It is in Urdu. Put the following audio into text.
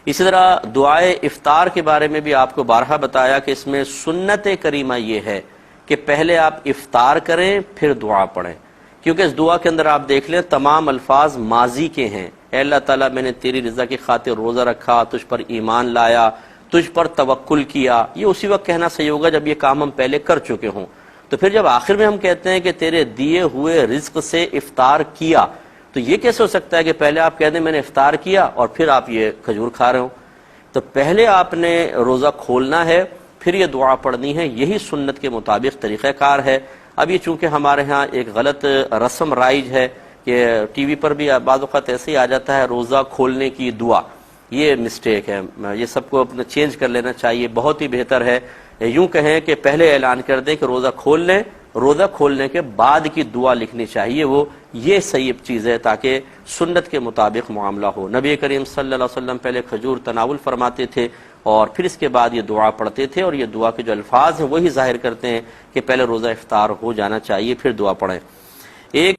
اسی طرح دعائے افطار کے بارے میں بھی آپ کو بارہا بتایا کہ اس میں سنت کریمہ یہ ہے کہ پہلے آپ افطار کریں پھر دعا پڑھیں، کیونکہ اس دعا کے اندر آپ دیکھ لیں تمام الفاظ ماضی کے ہیں۔ اے اللہ تعالیٰ میں نے تیری رضا کی خاطر روزہ رکھا، تجھ پر ایمان لایا، تجھ پر توکل کیا، یہ اسی وقت کہنا صحیح ہوگا جب یہ کام ہم پہلے کر چکے ہوں۔ تو پھر جب آخر میں ہم کہتے ہیں کہ تیرے دیے ہوئے رزق سے افطار کیا، تو یہ کیسے ہو سکتا ہے کہ پہلے آپ کہہ دیں میں نے افطار کیا اور پھر آپ یہ کھجور کھا رہے ہوں؟ تو پہلے آپ نے روزہ کھولنا ہے پھر یہ دعا پڑھنی ہے، یہی سنت کے مطابق طریقہ کار ہے۔ اب یہ چونکہ ہمارے ہاں ایک غلط رسم رائج ہے کہ ٹی وی پر بھی بعض اوقات ایسے ہی آ جاتا ہے روزہ کھولنے کی دعا، یہ مسٹیک ہے، یہ سب کو اپنا چینج کر لینا چاہیے۔ بہت ہی بہتر ہے یوں کہیں کہ پہلے اعلان کر دیں کہ روزہ کھول لیں، روزہ کھولنے کے بعد کی دعا لکھنی چاہیے، وہ یہ صحیح چیز ہے تاکہ سنت کے مطابق معاملہ ہو۔ نبی کریم صلی اللہ علیہ وسلم پہلے کھجور تناول فرماتے تھے اور پھر اس کے بعد یہ دعا پڑھتے تھے، اور یہ دعا کے جو الفاظ ہیں وہی ظاہر کرتے ہیں کہ پہلے روزہ افطار ہو جانا چاہیے پھر دعا پڑھیں۔ ایک